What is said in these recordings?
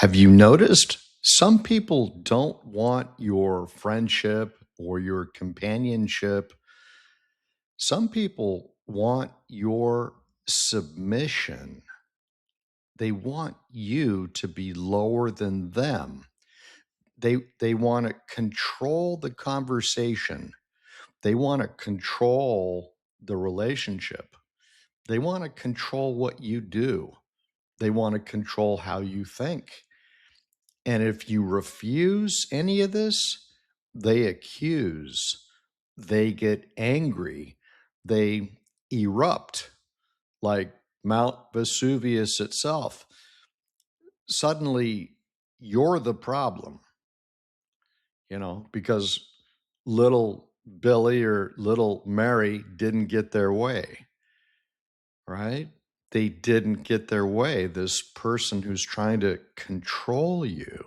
Have you noticed some people don't want your friendship or your companionship? Some people want your submission. They want you to be lower than them. They want to control the conversation. They want to control the relationship. They want to control what you do. They want to control how you think. And if you refuse any of this, they accuse, they get angry, they erupt like Mount Vesuvius itself. Suddenly, you're the problem, because little Billy or little Mary didn't get their way, right? They didn't get their way. This person who's trying to control you.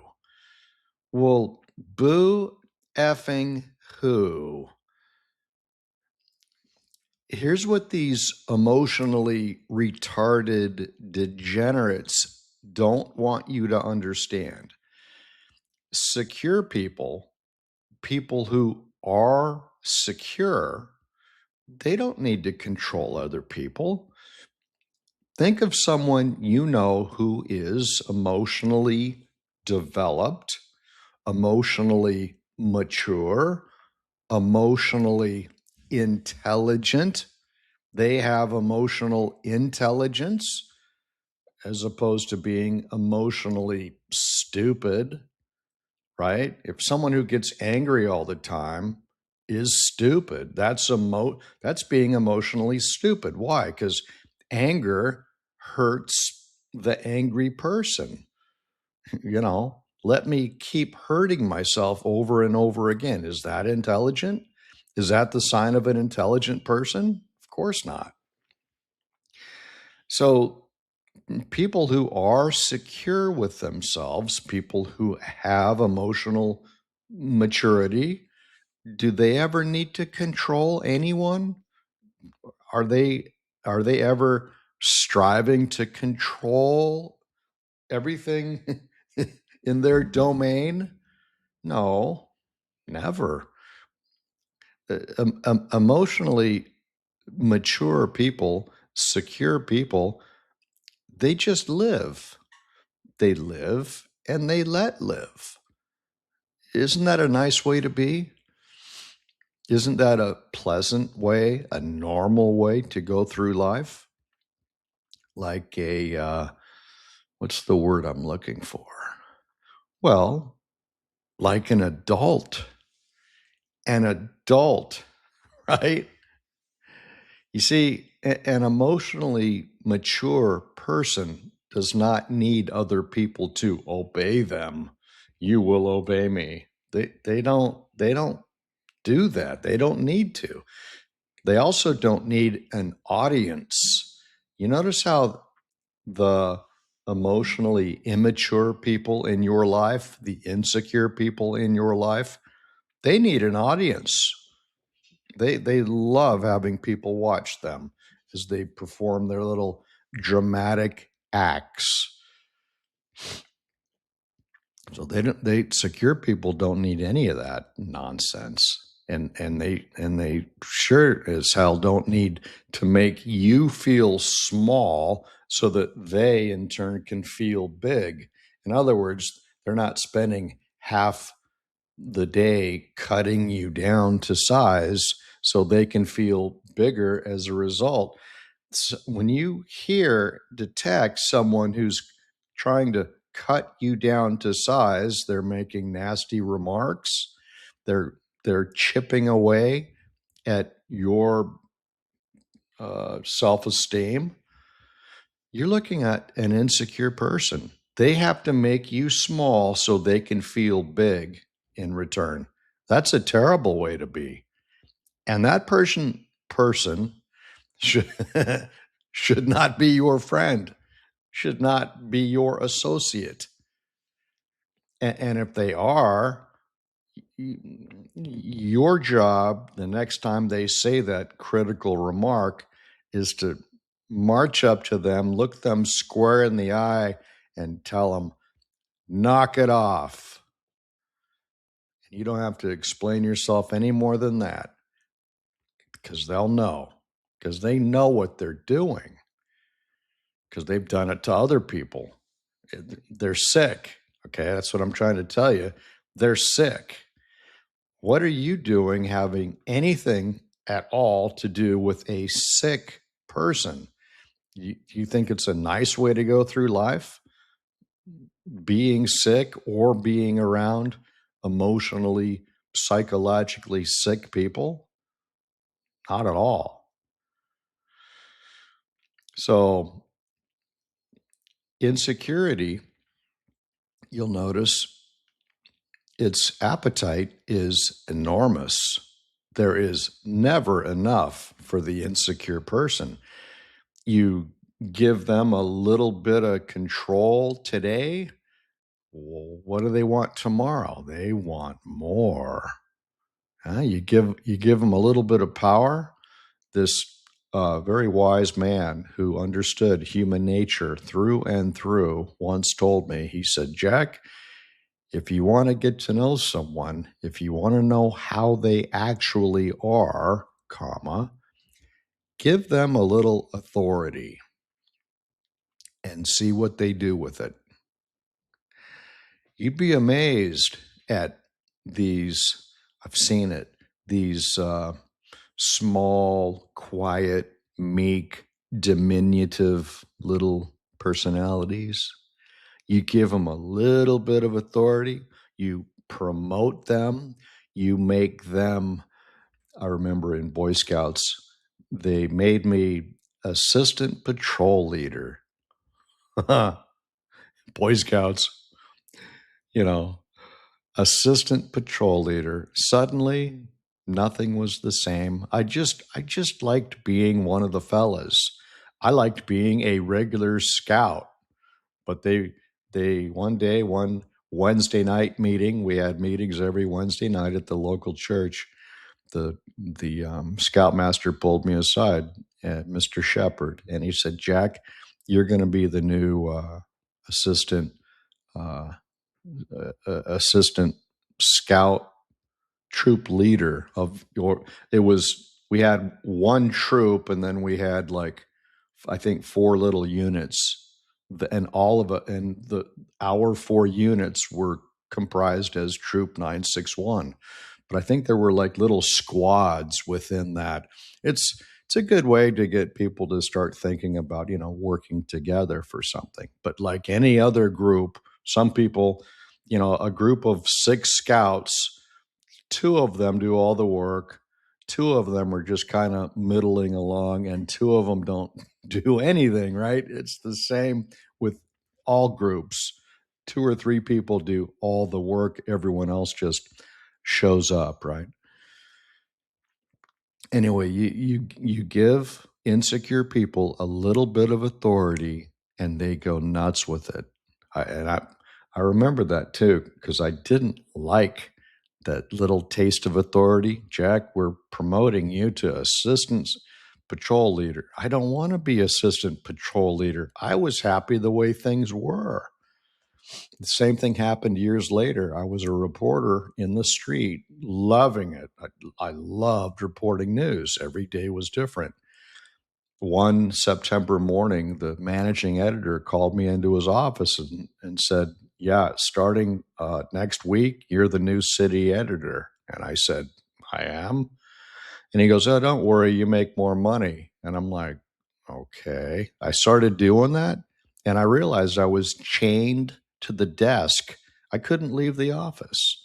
Well, boo effing who? Here's what these emotionally retarded degenerates don't want you to understand. Secure people, people who are secure, they don't need to control other people. Think of someone you know who is emotionally developed, emotionally mature, emotionally intelligent. They have emotional intelligence as opposed to being emotionally stupid, right? If someone who gets angry all the time is stupid, that's being emotionally stupid. Why? Because anger hurts the angry person. Let me keep hurting myself over and over again. Is that intelligent? Is that the sign of an intelligent person? Of course not. So, people who are secure with themselves, people who have emotional maturity, do they ever need to control anyone? Are they ever striving to control everything in their domain? No, never. Emotionally mature people, secure people, they just live. They live and they let live. Isn't that a nice way to be? Isn't that a pleasant way, a normal way to go through life? Like what's the word I'm looking for? Well, like an adult. An adult, right? You see, an emotionally mature person does not need other people to obey them. You will obey me. They don't do that. They don't need to. They also don't need an audience. You notice how the emotionally immature people in your life, the insecure people in your life, they need an audience. They love having people watch them as they perform their little dramatic acts. So they secure people don't need any of that nonsense. And they sure as hell don't need to make you feel small so that they in turn can feel big. In other words, they're not spending half the day cutting you down to size so they can feel bigger as a result. So when you detect someone who's trying to cut you down to size, they're making nasty remarks, they're chipping away at your self-esteem, you're looking at an insecure person. They have to make you small so they can feel big in return. That's a terrible way to be. And that person should should not be your friend, should not be your associate. And if they are, your job the next time they say that critical remark is to march up to them, look them square in the eye, and tell them, Knock it off. And you don't have to explain yourself any more than that, because they'll know, because they know what they're doing, because they've done it to other people. They're sick. Okay, that's what I'm trying to tell you. They're sick. What are you doing having anything at all to do with a sick person? You think it's a nice way to go through life? Being sick or being around emotionally, psychologically sick people? Not at all. So, insecurity, you'll notice its appetite is enormous. There is never enough for the insecure person. You give them a little bit of control today. Well, what do they want tomorrow? They want more. You give them a little bit of power. This very wise man who understood human nature through and through once told me, he said, Jack, if you want to get to know someone, if you want to know how they actually are, comma, give them a little authority and see what they do with it. You'd be amazed at these, I've seen it, these small, quiet, meek, diminutive little personalities. You give them a little bit of authority, you promote them, you make them. I remember in Boy Scouts, they made me assistant patrol leader. Boy Scouts, you know, assistant patrol leader. Suddenly, nothing was the same. I just liked being one of the fellas. I liked being a regular scout. But they one Wednesday night meeting, we had meetings every Wednesday night at the local church. The scoutmaster pulled me aside, Mr. Shepherd, and he said, Jack, you're going to be the new assistant assistant scout troop leader of your. It was, we had one troop, and then we had like, I think 4 little units, and all of it, and our 4 units were comprised as Troop 961. But I think there were like little squads within that. It's a good way to get people to start thinking about, working together for something. But like any other group, some people, a group of 6 scouts, 2 of them do all the work. 2 of them are just kind of middling along, and 2 of them don't do anything, right? It's the same with all groups. 2 or 3 people do all the work. Everyone else just shows up, right? Anyway, you give insecure people a little bit of authority, and they go nuts with it. I remember that too, because I didn't like that little taste of authority. Jack, we're promoting you to assistant patrol leader. I don't want to be assistant patrol leader. I was happy the way things were. The same thing happened years later. I was a reporter in the street, loving it. I loved reporting news. Every day was different. One September morning, the managing editor called me into his office and said, yeah, starting next week, you're the new city editor. And I said, I am? And he goes, oh, don't worry, you make more money. And I'm like, okay. I started doing that, and I realized I was chained to the desk. I couldn't leave the office.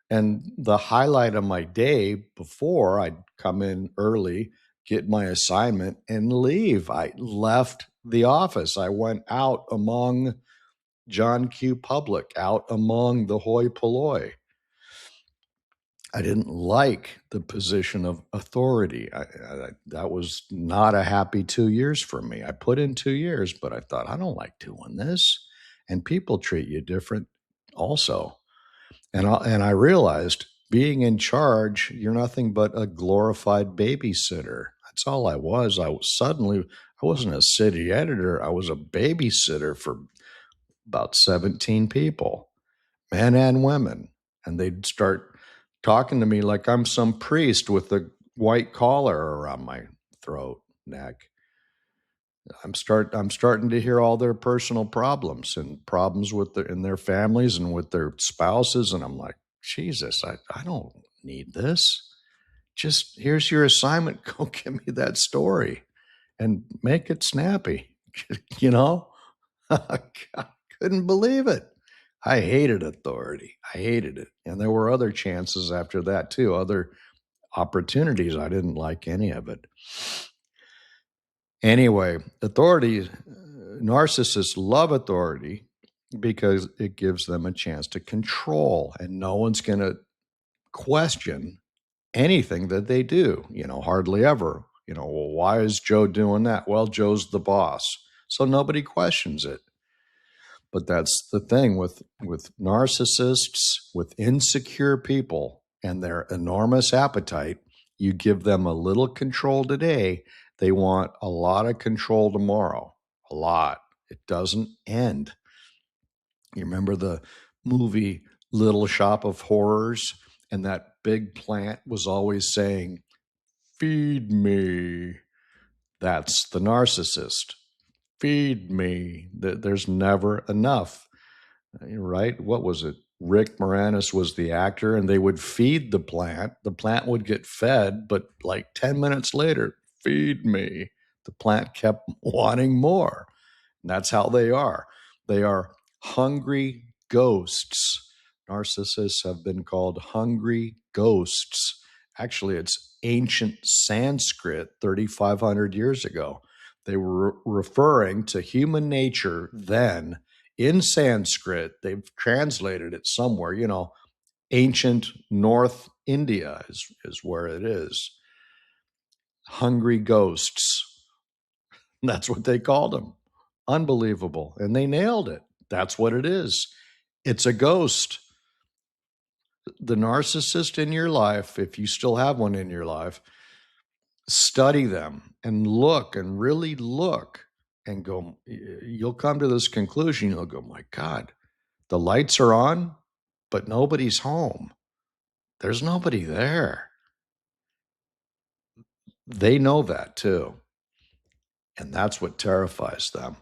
And the highlight of my day before, I'd come in early, get my assignment, and leave. I left the office. I went out among John Q. Public, out among the hoi polloi. I didn't like the position of authority. That was not a happy 2 years for me. I put in 2 years, but I thought, I don't like doing this. And people treat you different also. And I realized being in charge, you're nothing but a glorified babysitter. That's all I was. I wasn't a city editor. I was a babysitter for about 17 people, men and women. And they'd start talking to me like I'm some priest with a white collar around my throat, neck. I'm starting to hear all their personal problems and problems with in their families and with their spouses. And I'm like, Jesus, I don't need this. Just here's your assignment. Go give me that story and make it snappy. You know, I couldn't believe it. I hated authority. I hated it. And there were other chances after that too, other opportunities. I didn't like any of it. Anyway, authority, narcissists love authority because it gives them a chance to control, and no one's going to question anything that they do, hardly ever. Well, why is Joe doing that? Well, Joe's the boss. So nobody questions it. But that's the thing with narcissists, with insecure people and their enormous appetite. You give them a little control today, they want a lot of control tomorrow. A lot. It doesn't end. You remember the movie Little Shop of Horrors? And that big plant was always saying, "Feed me." That's the narcissist. Feed me. There's never enough, right? What was it? Rick Moranis was the actor, and they would feed the plant. The plant would get fed, but like 10 minutes later, feed me. The plant kept wanting more. And that's how they are. They are hungry ghosts. Narcissists have been called hungry ghosts. Actually, it's ancient Sanskrit 3,500 years ago. They were referring to human nature then in Sanskrit. They've translated it somewhere. Ancient North India is where it is. Hungry ghosts. That's what they called them. Unbelievable. And they nailed it. That's what it is. It's a ghost. The narcissist in your life, if you still have one in your life, study them and look and really look and go, you'll come to this conclusion. You'll go, my God, the lights are on, but nobody's home. There's nobody there. They know that too. And that's what terrifies them.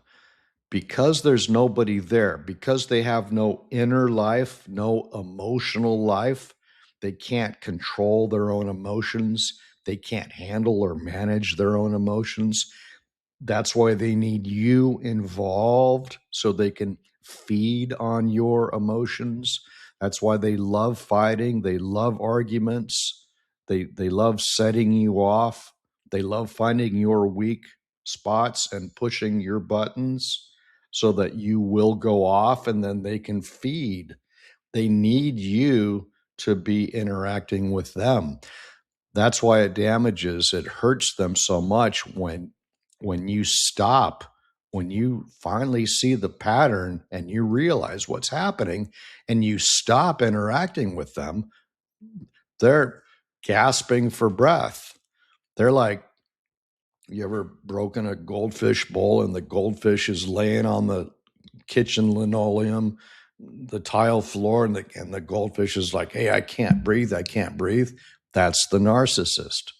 Because there's nobody there, because they have no inner life, no emotional life, they can't control their own emotions. They can't handle or manage their own emotions. That's why they need you involved so they can feed on your emotions. That's why they love fighting. They love arguments. They love setting you off. They love finding your weak spots and pushing your buttons so that you will go off and then they can feed. They need you to be interacting with them. That's why it damages, it hurts them so much when you stop, when you finally see the pattern and you realize what's happening and you stop interacting with them. They're gasping for breath. They're like, you ever broken a goldfish bowl and the goldfish is laying on the kitchen linoleum, the tile floor, and the goldfish is like, hey, I can't breathe. I can't breathe. That's the narcissist.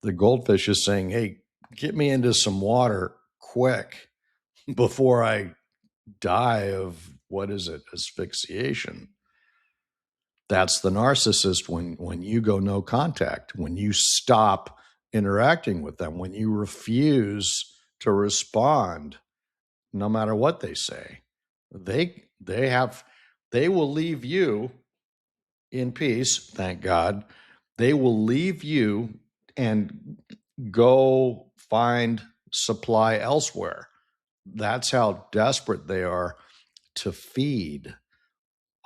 The goldfish is saying, hey, get me into some water quick before I die of, what is it, asphyxiation. That's the narcissist when you go no contact, when you stop interacting with them, when you refuse to respond no matter what they say. They will leave you in peace, thank God. They will leave you and go find supply elsewhere. That's how desperate they are to feed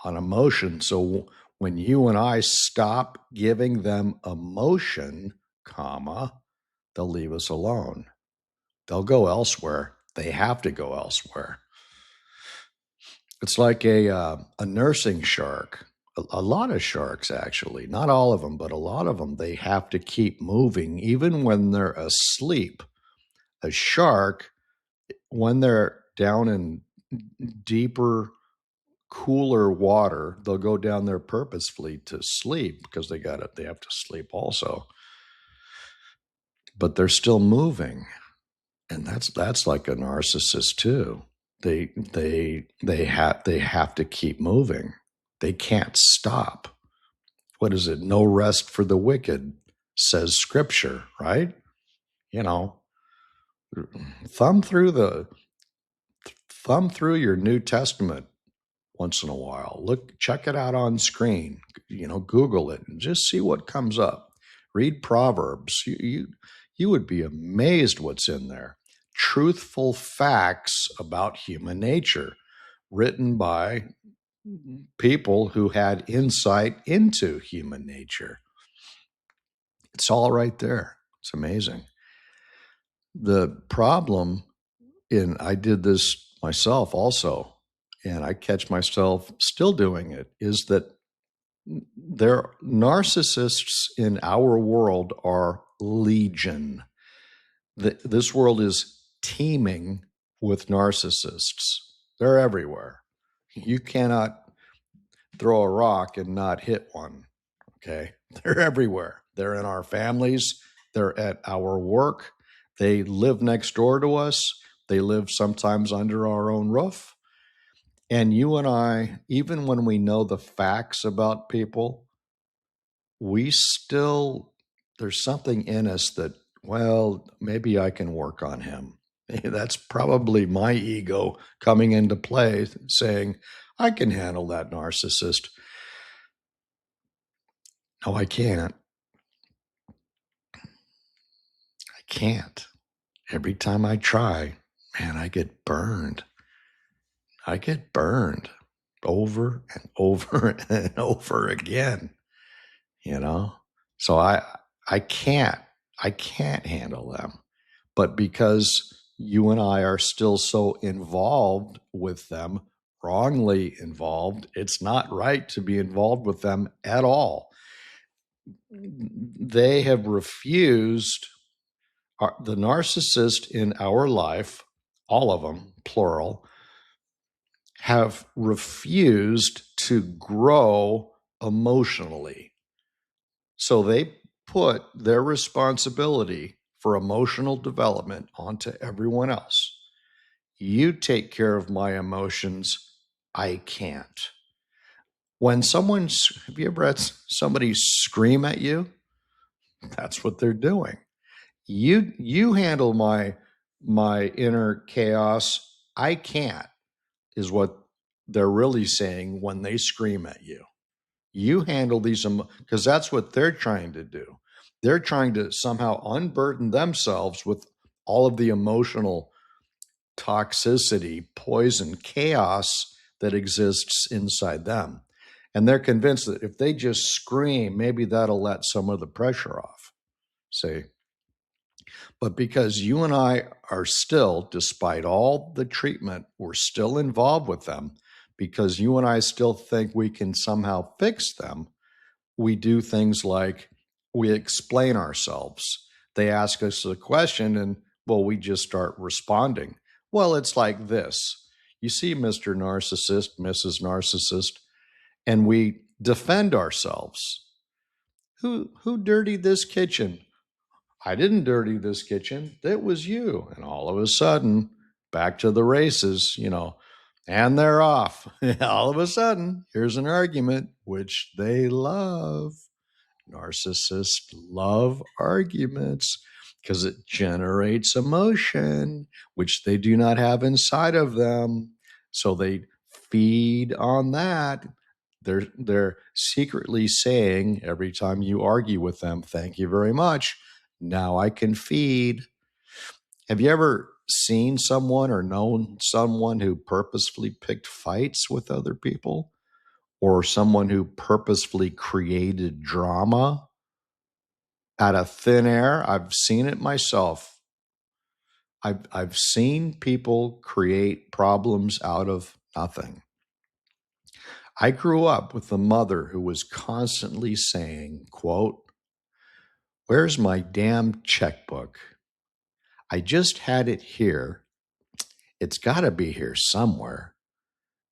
on emotion. So when you and I stop giving them emotion, they'll leave us alone. They'll go elsewhere. They have to go elsewhere. It's like a nursing shark. A lot of sharks, actually, not all of them, but a lot of them, they have to keep moving even when they're asleep. A shark, when they're down in deeper, cooler water. They'll go down there purposefully to sleep because they have to sleep also. But they're still moving. And that's like a narcissist too. They have to keep moving. They can't stop. What is it? No rest for the wicked, says scripture, right? You know, thumb through your New Testament once in a while. Check it out on screen. Google it and just see what comes up. Read Proverbs. You would be amazed what's in there. Truthful facts about human nature, written by people who had insight into human nature. It's all right there. It's amazing. The problem I did this myself also, and I catch myself still doing it, is that there narcissists in our world are legion. This world is teeming with narcissists. They're everywhere. You cannot throw a rock and not hit one. Okay. They're everywhere. They're in our families. They're at our work. They live next door to us. They live sometimes under our own roof. And you and I, even when we know the facts about people, there's something in us that, well, maybe I can work on him. That's probably my ego coming into play saying, I can handle that narcissist. No, I can't. I can't. Every time I try, man, I get burned. I get burned over and over and over again, So I can't handle them. But because you and I are still so involved with them, wrongly involved, it's not right to be involved with them at all. They have refused, the narcissist in our life, all of them, plural, have refused to grow emotionally. So they put their responsibility for emotional development onto everyone else. You take care of my emotions. I can't. Have you ever had somebody scream at you? That's what they're doing. You handle my inner chaos. I can't, is what they're really saying when they scream at you. You handle these, because that's what they're trying to do. They're trying to somehow unburden themselves with all of the emotional toxicity, poison, chaos that exists inside them. And they're convinced that if they just scream, maybe that'll let some of the pressure off. See? But because you and I are still, despite all the treatment, we're still involved with them, because you and I still think we can somehow fix them, we do things like we explain ourselves. They ask us a question and, well, we just start responding. Well, it's like this. You see, Mr. Narcissist, Mrs. Narcissist, and we defend ourselves. Who dirtied this kitchen? I didn't dirty this kitchen. It was you. And all of a sudden, back to the races, and they're off. All of a sudden, here's an argument, which they love. Narcissists love arguments because it generates emotion, which they do not have inside of them. So they feed on that. They're secretly saying every time you argue with them, thank you very much. Now I can feed. Have you ever seen someone or known someone who purposefully picked fights with other people, or someone who purposefully created drama out of thin air? I've seen it myself. I've seen people create problems out of nothing. I grew up with a mother who was constantly saying, quote, "Where's my damn checkbook? I just had it here It's got to be here somewhere.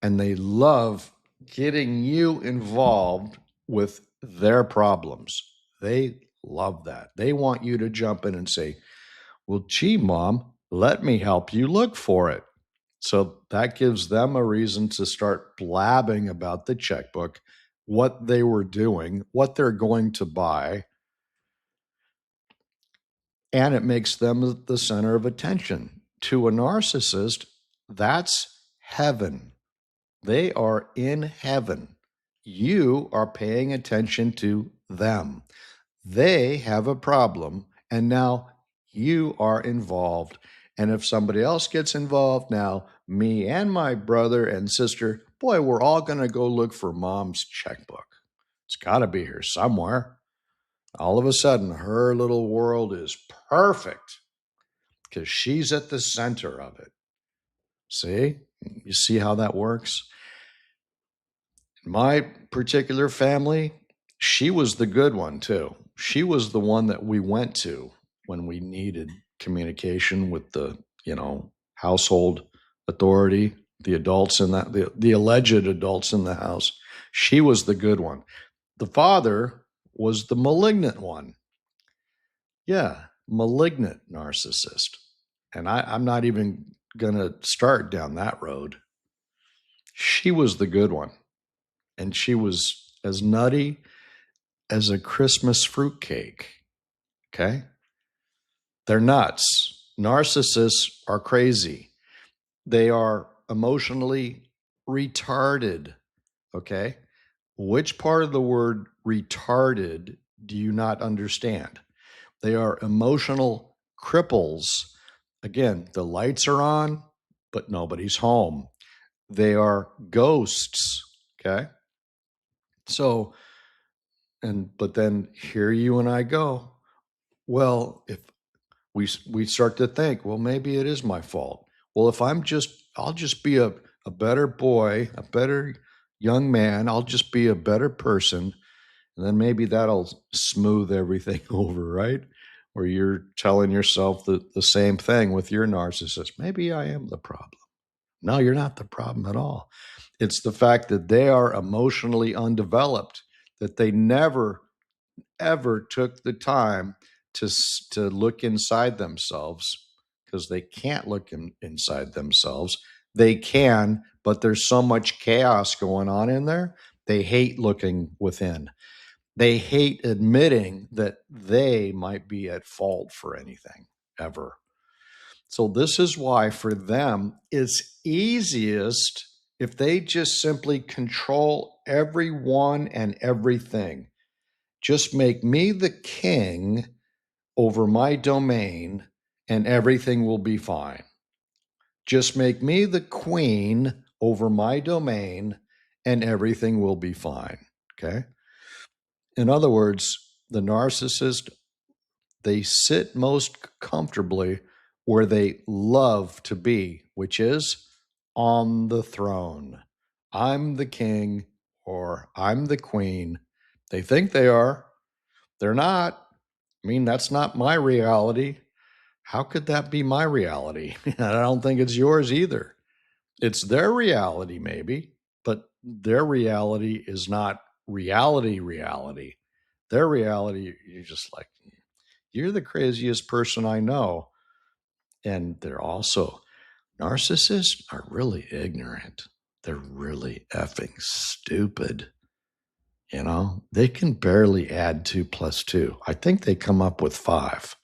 And they love getting you involved with their problems. They love that. They want you to jump in and say, well, gee, Mom, let me help you look for it. So that gives them a reason to start blabbing about the checkbook, what they were doing, what they're going to buy, and it makes them the center of attention. To a narcissist, that's heaven. They are in heaven. You are paying attention to them. They have a problem, and now you are involved. And if somebody else gets involved, now me and my brother and sister, boy, we're all going to go look for Mom's checkbook. It's got to be here somewhere. All of a sudden, her little world is perfect because she's at the center of it. See? You see how that works? My particular family, she was the good one too. She was the one that we went to when we needed communication with the, household authority, the adults in that, the alleged adults in the house. She was the good one. The father was the malignant one. Yeah, malignant narcissist. And I'm not even going to start down that road. She was the good one. And she was as nutty as a Christmas fruitcake. Okay? They're nuts. Narcissists are crazy. They are emotionally retarded. Okay? Which part of the word retarded do you not understand? They are emotional cripples. Again, the lights are on, but nobody's home. They are ghosts. Okay? So, but then here you and I go. Well, if we start to think, well, maybe it is my fault. Well, if I'll just be a better boy, a better young man. I'll just be a better person. And then maybe that'll smooth everything over, right? Or you're telling yourself the same thing with your narcissist. Maybe I am the problem. No, you're not the problem at all. It's the fact that they are emotionally undeveloped, that they never, ever took the time to look inside themselves, because they can't look inside themselves. They can, but there's so much chaos going on in there. They hate looking within. They hate admitting that they might be at fault for anything ever. So this is why for them, it's easiest if they just simply control everyone and everything. Just make me the king over my domain and everything will be fine. Just make me the queen over my domain and everything will be fine. Okay? In other words, the narcissist, they sit most comfortably where they love to be, which is on the throne. I'm the king or I'm the queen. They think they are. They're not. I mean, that's not my reality. How could that be my reality? I don't think it's yours either. It's their reality, maybe, but their reality is not reality. Their reality, you're just like, you're the craziest person I know. And they're also, narcissists are really ignorant. They're really effing stupid. They can barely add 2 plus 2. I think they come up with 5.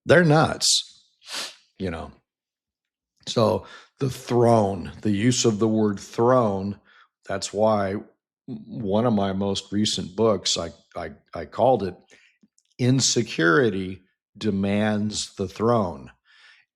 They're nuts, you know. So the throne, the use of the word throne, that's why one of my most recent books, I called it Insecurity Demands the Throne.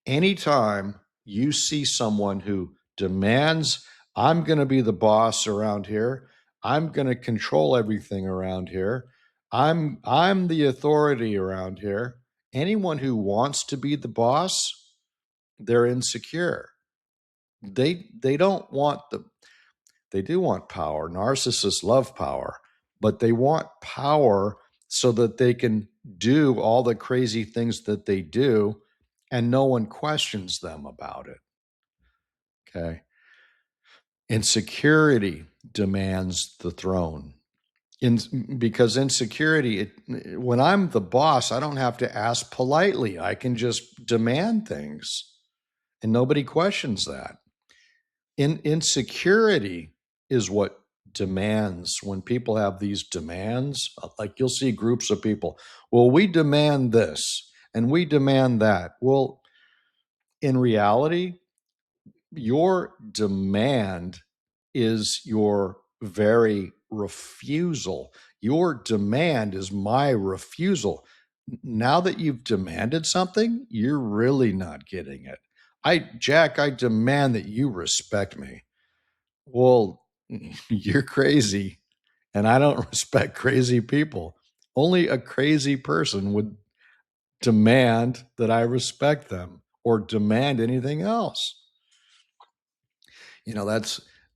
Anytime you see someone who demands, I'm going to be the boss around here, I'm going to control everything around here, I'm the authority around here. Anyone who wants to be the boss, they're insecure. They don't want they do want power. Narcissists love power, but they want power so that they can do all the crazy things that they do and no one questions them about it. Okay. Insecurity demands the throne. Because insecurity, when I'm the boss, I don't have to ask politely. I can just demand things, and nobody questions that. Insecurity is what demands. When people have these demands, like you'll see groups of people, well, we demand this and we demand that. Well, in reality, your demand is your very refusal. Your demand is my refusal. Now that you've demanded something, you're really not getting it. Jack, I demand that you respect me. Well, you're crazy, and I don't respect crazy people. Only a crazy person would demand that I respect them or demand anything else.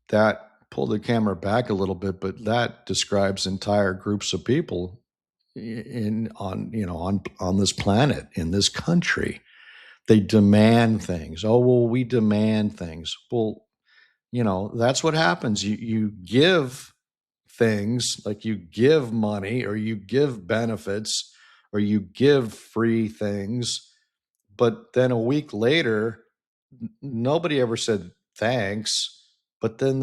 That pull the camera back a little bit, but that describes entire groups of people on this planet, in this country. They demand things. Oh, well, we demand things. Well, that's what happens. You give things, like you give money or you give benefits or you give free things, but then a week later nobody ever said thanks. But then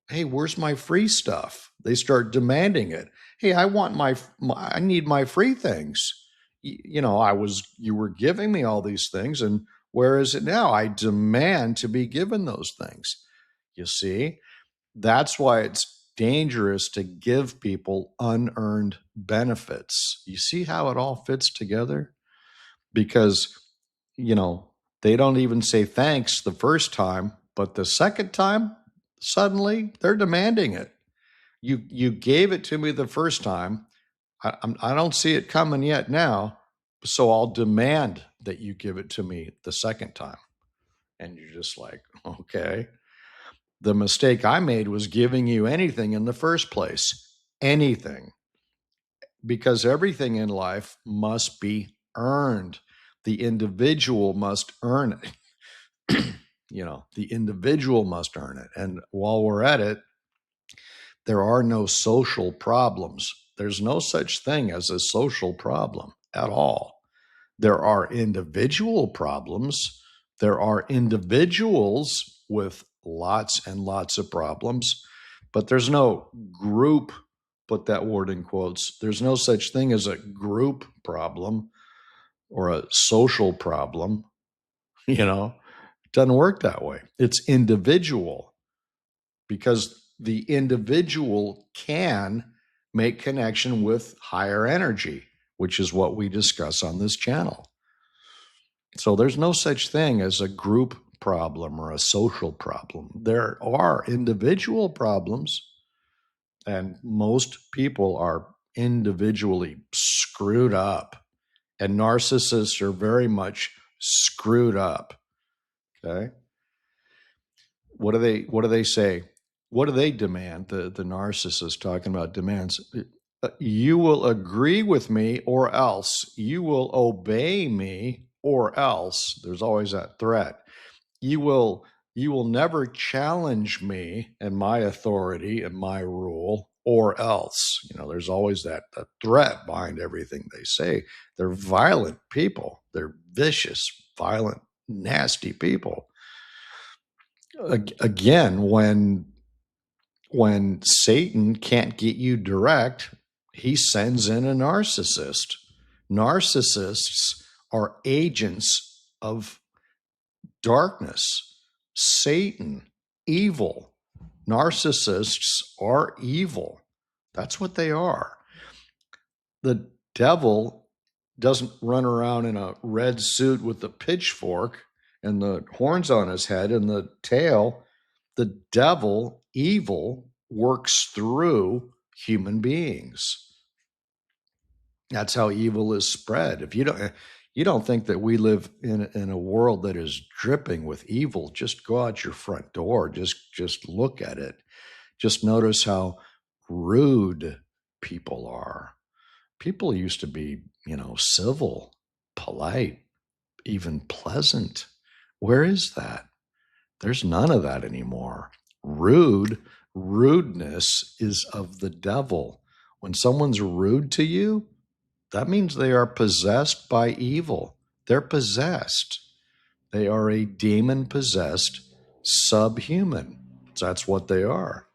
hey, where's my free stuff? They start demanding it. Hey, I need my free things. You were giving me all these things, and where is it now? I demand to be given those things. You see, that's why it's dangerous to give people unearned benefits. You see how it all fits together? Because, you know, they don't even say thanks the first time, but the second time, suddenly they're demanding it. You gave it to me the first time. I don't see it coming yet now, so I'll demand that you give it to me the second time. And you're just like, okay. The mistake I made was giving you anything in the first place. Anything. Because everything in life must be earned. The individual must earn it. The individual must earn it. And while we're at it, there are no social problems. There's no such thing as a social problem at all. There are individual problems. There are individuals with lots and lots of problems, but there's no group, put that word in quotes, there's no such thing as a group problem or a social problem. It doesn't work that way. It's individual, because the individual can make connection with higher energy, which is what we discuss on this channel. So there's no such thing as a group problem or a social problem. There are individual problems, and most people are individually screwed up, and narcissists are very much screwed up. Okay. What do they say? What do they demand? The narcissist, talking about demands. You will agree with me or else. You will obey me or else. There's always that threat. You will never challenge me and my authority and my rule or else. There's always that threat behind everything they say. They're violent people. They're vicious, violent, nasty people. Again, when Satan can't get you direct, he sends in a narcissist. Narcissists are agents of darkness, Satan, evil. Narcissists are evil. That's what they are. The devil doesn't run around in a red suit with a pitchfork and the horns on his head and the tail. The devil, evil, works through human beings. That's how evil is spread. If you don't think that we live in a world that is dripping with evil, just go out your front door. Just look at it. Just notice how rude people are. People used to be, civil, polite, even pleasant. Where is that? There's none of that anymore. Rudeness is of the devil. When someone's rude to you, that means they are possessed by evil. They're possessed. They are a demon possessed subhuman. That's what they are.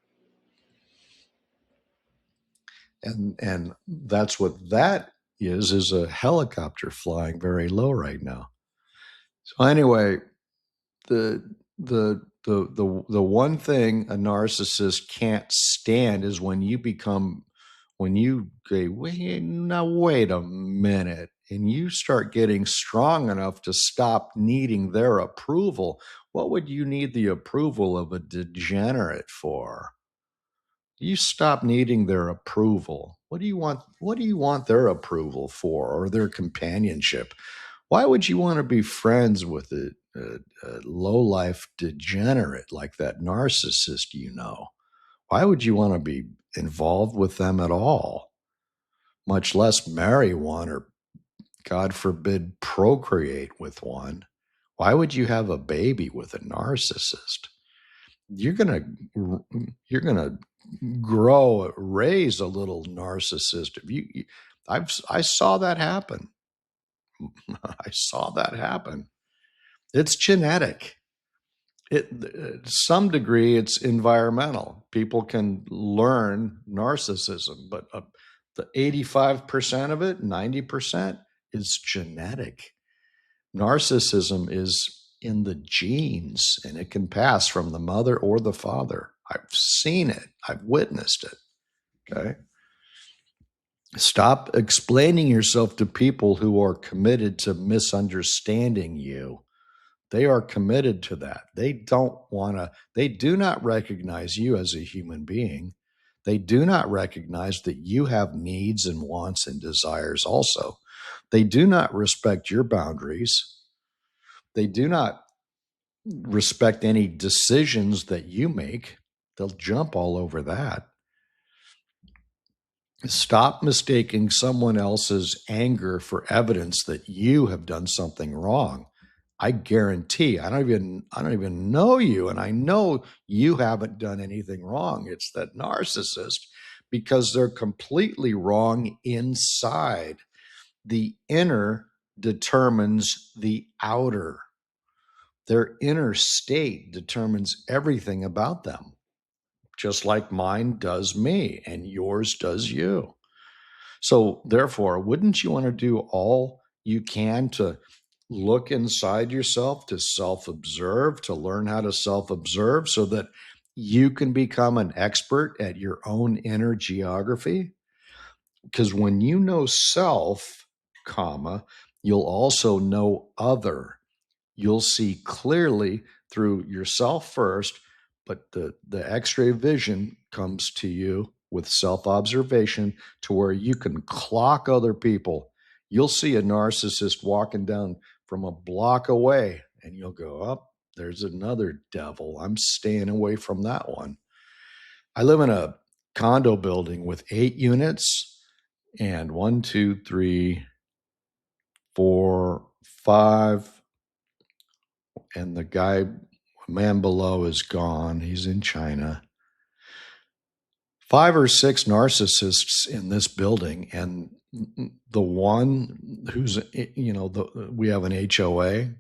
And that's what that is a helicopter flying very low right now. So anyway, the the one thing a narcissist can't stand is when you go, wait a minute, and you start getting strong enough to stop needing their approval. What would you need the approval of a degenerate for? You stop needing their approval. What do you want their approval for, or their companionship? Why would you want to be friends with a low-life degenerate like that narcissist you know? Why would you want to be involved with them at all, much less marry one or, God forbid, procreate with one? Why would you have a baby with a narcissist? You're gonna you're gonna raise a little narcissist. I saw that happen. I saw that happen. It's genetic. To some degree, it's environmental. People can learn narcissism, but the 85% of it, 90% is genetic. Narcissism is in the genes, and it can pass from the mother or the father. I've seen it. I've witnessed it. Okay. Stop explaining yourself to people who are committed to misunderstanding you. They are committed to that. They do not recognize you as a human being. They do not recognize that you have needs and wants and desires also. They do not respect your boundaries. They do not respect any decisions that you make. They'll jump all over that. Stop mistaking someone else's anger for evidence that you have done something wrong. I guarantee I don't even know you, and I know you haven't done anything wrong. It's that narcissist, because they're completely wrong inside. The inner determines the outer. Their inner state determines everything about them, just like mine does me and yours does you. So, therefore, wouldn't you want to do all you can to look inside yourself, to self observe, to learn how to self observe so that you can become an expert at your own inner geography? Because when you know self, comma, you'll also know other. You'll see clearly through yourself first, but the x-ray vision comes to you with self-observation to where you can clock other people. You'll see a narcissist walking down from a block away and you'll go, up, there's another devil. I'm staying away from that one. I live in a condo building with 8 units, and 1, 2, 3, 4, 5, and the man below is gone. He's in China. 5 or 6 narcissists in this building, and the one who's, we have an HOA,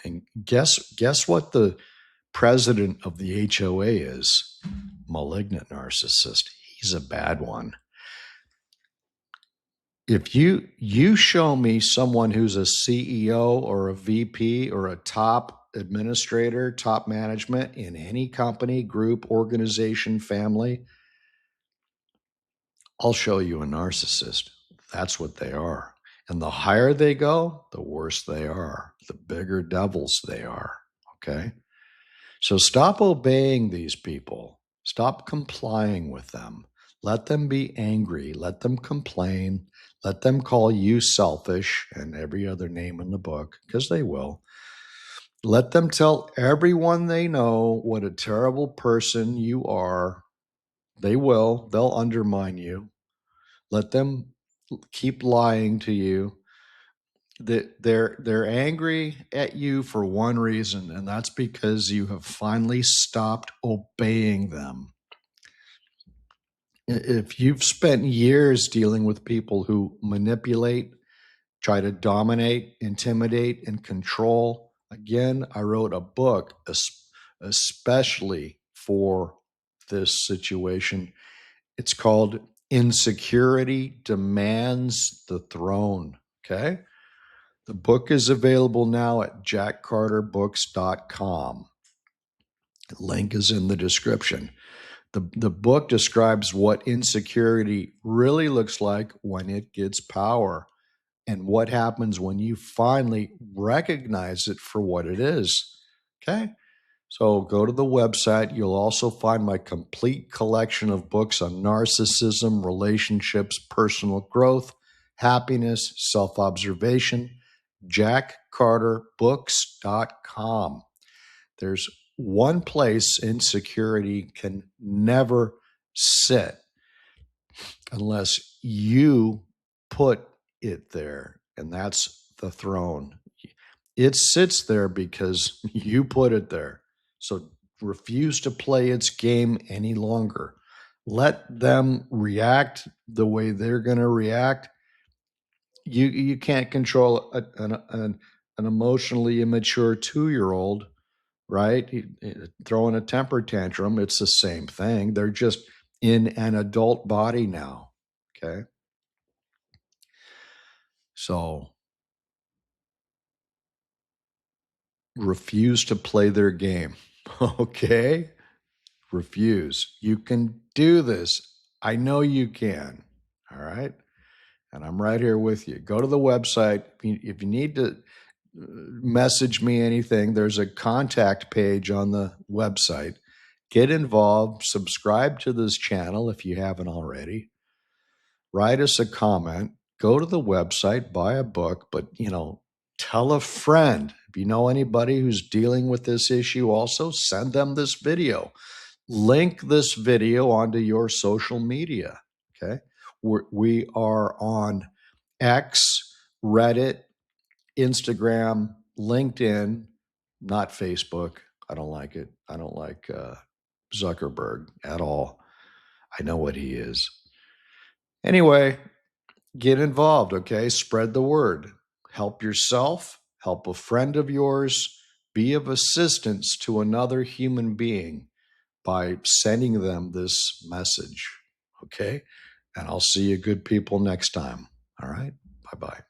and guess what the president of the HOA is? Malignant narcissist. He's a bad one. If you show me someone who's a CEO or a VP or a top administrator, top management in any company, group, organization, family, I'll show you a narcissist. That's what they are. And the higher they go, the worse they are, the bigger devils they are. Okay? So stop obeying these people. Stop complying with them. Let them be angry. Let them complain. Let them call you selfish and every other name in the book, because they will. Let them tell everyone they know what a terrible person you are. They will. They'll undermine you. Let them keep lying to you. They're angry at you for one reason, and that's because you have finally stopped obeying them. If you've spent years dealing with people who manipulate, try to dominate, intimidate, and control, again, I wrote a book especially for this situation. It's called Insecurity Demands the Throne. Okay. The book is available now at jackcarterbooks.com. The link is in the description. The book describes what insecurity really looks like when it gets power and what happens when you finally recognize it for what it is. Okay? So go to the website. You'll also find my complete collection of books on narcissism, relationships, personal growth, happiness, self observation. jackcarterbooks.com. There's one place insecurity can never sit unless you put it there, and that's the throne. It sits there because you put it there. So refuse to play its game any longer. Let them react the way they're going to react. You can't control an emotionally immature 2-year-old, right? Throwing a temper tantrum. It's the same thing. They're just in an adult body now. Okay. So refuse to play their game. Okay. Refuse. You can do this. I know you can. All right. And I'm right here with you. Go to the website. If you need to message me anything, there's a contact page on the website. Get involved. Subscribe to this channel if you haven't already. Write us a comment. Go to the website, buy a book, but, tell a friend. If you know anybody who's dealing with this issue, also send them this video. Link this video onto your social media. Okay. We are on X, Reddit, Instagram, LinkedIn, not Facebook. I don't like it. I don't like Zuckerberg at all. I know what he is. Anyway, get involved, okay? Spread the word. Help yourself, help a friend of yours, be of assistance to another human being by sending them this message, okay? And I'll see you good people next time. All right? Bye-bye.